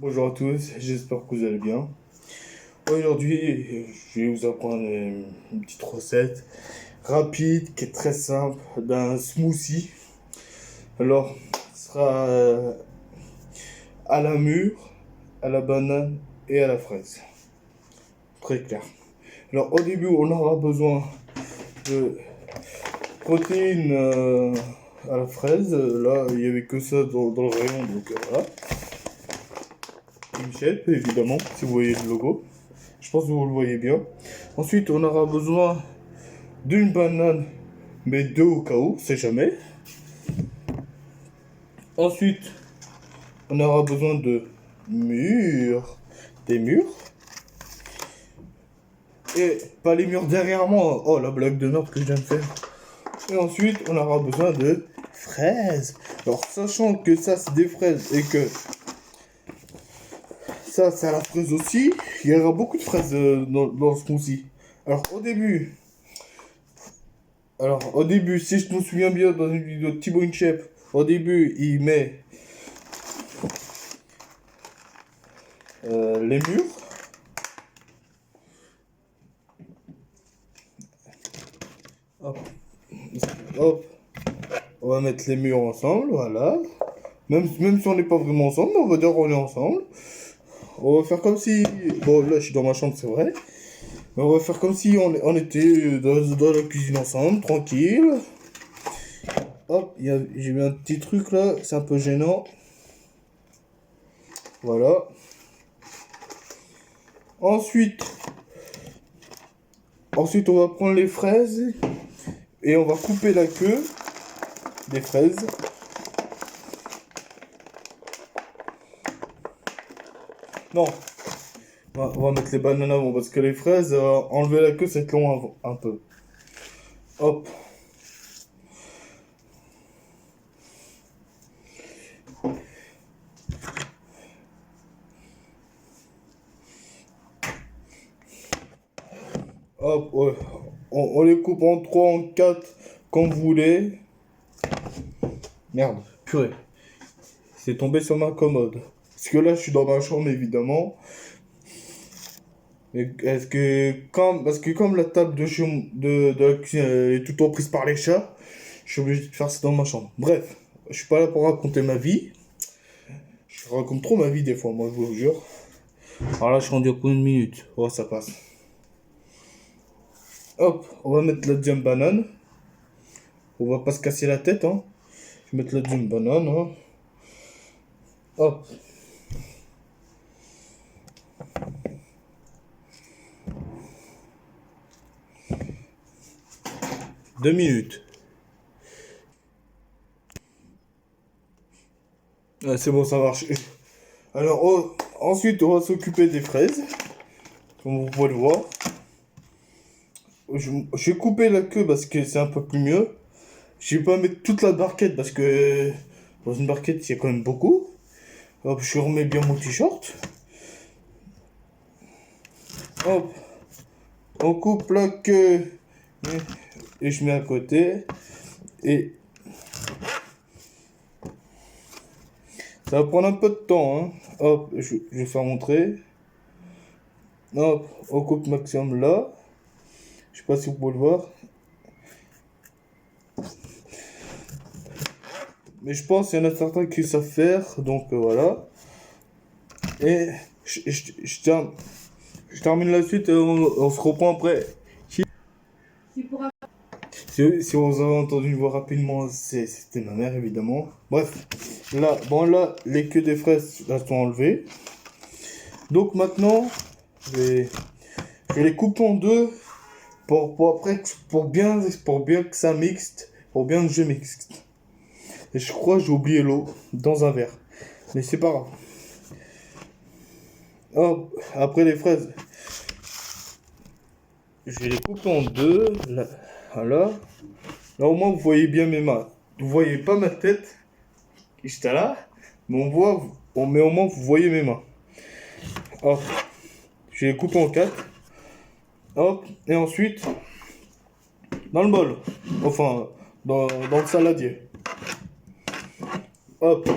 Bonjour à tous, j'espère que vous allez bien. Aujourd'hui, je vais vous apprendre une petite recette rapide qui est très simple d'un smoothie. Alors, ce sera à la mûre, à la banane et à la fraise. Très clair. Alors, au début, on aura besoin de protéines à la fraise. Là, il n'y avait que ça dans le rayon, donc voilà. Une chèvre, évidemment, si vous voyez le logo. Je pense que vous le voyez bien. Ensuite, on aura besoin d'une banane, mais deux au cas où, c'est jamais. Ensuite, on aura besoin de mûres, des mûres. Et pas les mûres derrière moi. Oh, la blague de merde que je viens de faire. Et ensuite, on aura besoin de fraises. Alors, sachant que ça, c'est des fraises et que ça, c'est à la fraise aussi, il y aura beaucoup de fraises dans ce smoothie. Alors, au début, si je me souviens bien, dans une vidéo de Thibaut InShape, au début, il met les mûres. Hop. Hop. On va mettre les mûres ensemble, voilà. Même si on n'est pas vraiment ensemble, on va dire qu'on est ensemble. On va faire comme si... Bon, là, je suis dans ma chambre, c'est vrai. Mais on va faire comme si on était dans la cuisine ensemble, tranquille. Hop, j'ai mis un petit truc là, c'est un peu gênant. Voilà. Ensuite, on va prendre les fraises et on va couper la queue des fraises. Non, on va mettre les bananes avant parce que les fraises, enlever la queue, c'est long un peu. Hop. Hop, ouais. On les coupe en 3, en 4, comme vous voulez. Merde, purée. C'est tombé sur ma commode. Parce que là, je suis dans ma chambre, évidemment. Mais parce que comme la table de la cuisine est tout le temps prise par les chats, je suis obligé de faire ça dans ma chambre. Bref, je suis pas là pour raconter ma vie. Je raconte trop ma vie des fois, moi, je vous jure. Alors là, je suis rendu à combien de minutes? Oh, ça passe. Hop, on va mettre la deuxième banane. On va pas se casser la tête, hein. Je vais mettre la deuxième banane, hein. Hop. Deux minutes. Ah, c'est bon, ça marche. Alors, ensuite, on va s'occuper des fraises. Comme vous pouvez le voir. Je vais couper la queue parce que c'est un peu plus mieux. Je vais pas mettre toute la barquette parce que dans une barquette, il y a quand même beaucoup. Hop, je remets bien mon t-shirt. Hop. On coupe la queue. Et je mets à côté. Et ça va prendre un peu de temps, hein. Hop, je vais faire montrer. Hop, on coupe maximum là. Je sais pas si vous pouvez le voir. Mais je pense qu'il y en a certains qui savent faire. Donc voilà. Et je termine la suite et on se reprend après. Si vous avez entendu une voix rapidement, c'était ma mère évidemment. Bref, là, les queues des fraises là, sont enlevées. Donc maintenant, je vais les couper en deux pour bien que ça mixte, pour bien que je mixte. Et je crois que j'ai oublié l'eau dans un verre, mais c'est pas grave. Hop, après les fraises, je vais les couper en deux. Là, voilà. Là au moins vous voyez bien mes mains. Vous voyez pas ma tête qui est là, mais mais au moins vous voyez mes mains. Hop, je les coupe en quatre. Hop, et ensuite dans le bol, enfin dans le saladier. Hop.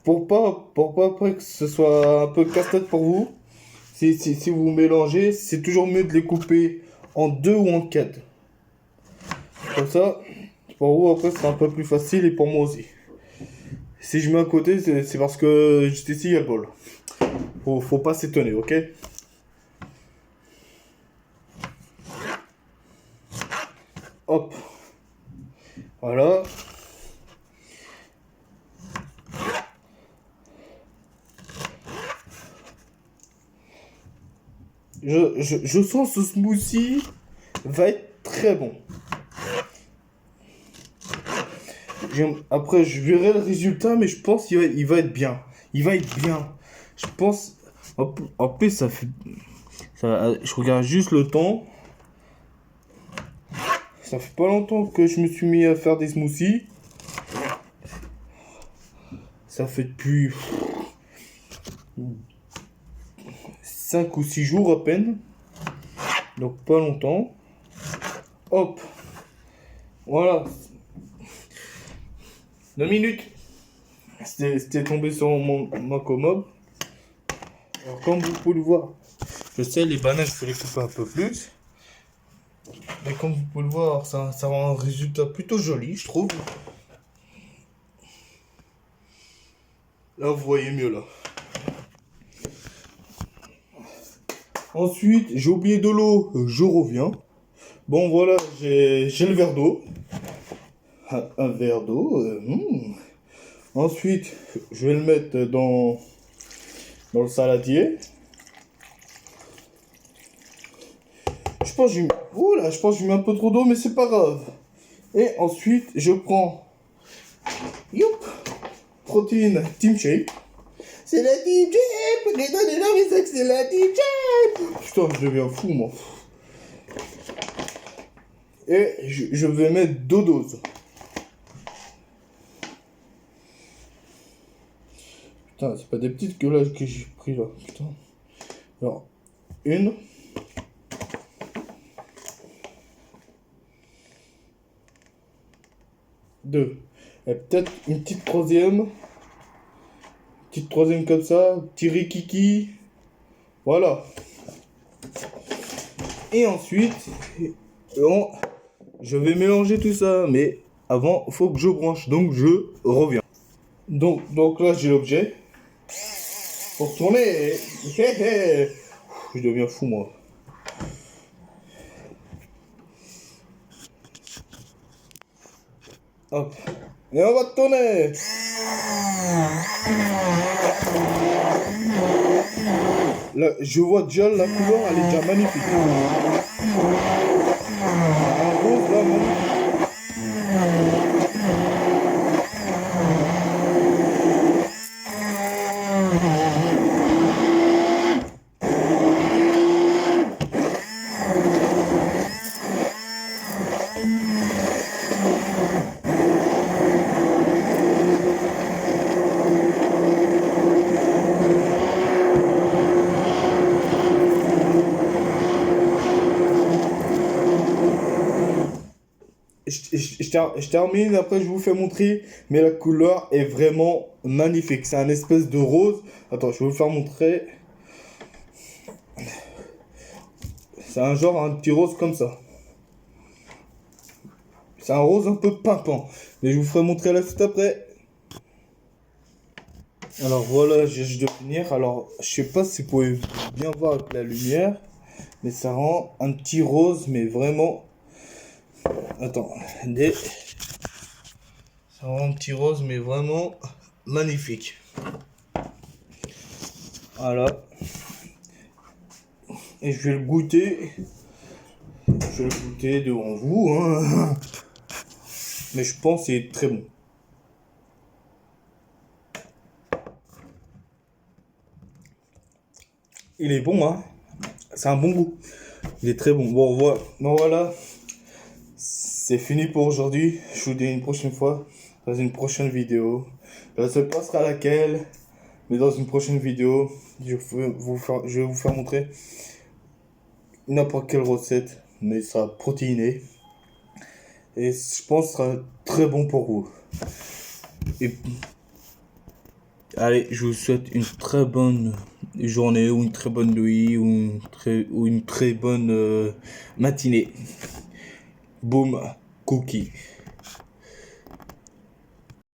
pour pas après que ce soit un peu casse-tête pour vous, si vous mélangez, c'est toujours mieux de les couper en deux ou en quatre. Comme ça, pour vous après c'est un peu plus facile et pour moi aussi. Si je mets à côté, c'est parce que juste ici il y a le bol. Faut pas s'étonner, ok? Hop. Voilà. Je sens ce smoothie va être très bon. Après, je verrai le résultat, mais je pense qu'il va être bien. Il va être bien. Je pense. En plus, ça fait. Je regarde juste le temps. Ça fait pas longtemps que je me suis mis à faire des smoothies. Ça fait depuis 5 ou 6 jours à peine. Donc pas longtemps. Hop. Voilà. 2 minutes. C'était tombé sur ma commode. Alors comme vous pouvez le voir, je sais les bananes, il faut les couper un peu plus. Mais comme vous pouvez le voir, ça rend un résultat plutôt joli, je trouve. Là, vous voyez mieux là. Ensuite, j'ai oublié de l'eau, je reviens. Bon, voilà, j'ai le verre d'eau. Un verre d'eau. Ensuite, je vais le mettre dans le saladier. Je pense que je mets un peu trop d'eau, mais c'est pas grave. Et ensuite, je prends protéine Team Shape. C'est la Team Shape. Les gars, mais c'est la Team Shape. Putain, je deviens fou, moi. Et je vais mettre 2 doses. Putain, c'est pas des petites que j'ai pris là. Putain. Alors, 1. 2. Et peut-être une petite troisième. Petite troisième comme ça. Petit rikiki. Voilà. Et ensuite, je vais mélanger tout ça. Mais avant, il faut que je branche. Donc, je reviens. Donc là, j'ai l'objet. Pour tourner. Je deviens fou, moi. Hop. Et on va tourner. Là, je vois déjà la couleur, elle est déjà magnifique. Un rose là, magnifique. Je termine, après je vous fais montrer, mais la couleur est vraiment magnifique. C'est un espèce de rose. Attends, je vais vous faire montrer. C'est un petit rose comme ça. C'est un rose un peu pimpant. Mais je vous ferai montrer là tout après. Alors voilà, j'ai de finir. Alors, je sais pas si vous pouvez bien voir avec la lumière, mais ça rend un petit rose, mais vraiment. Attends, ça rend un petit rose, mais vraiment magnifique. Voilà. Et je vais le goûter. Je vais le goûter devant vous. Hein. Mais je pense qu'il est très bon. Il est bon, hein. C'est un bon goût. Il est très bon. Bon, voilà. C'est fini pour aujourd'hui. Je vous dis une prochaine fois. Dans une prochaine vidéo. Je ne sais pas sera laquelle. Mais dans une prochaine vidéo, je vais vous faire montrer n'importe quelle recette. Mais ça sera protéiné. Et je pense que ce sera très bon pour vous. Et Allez, je vous souhaite une très bonne journée ou une très bonne nuit ou une très bonne matinée. Boom, cookie.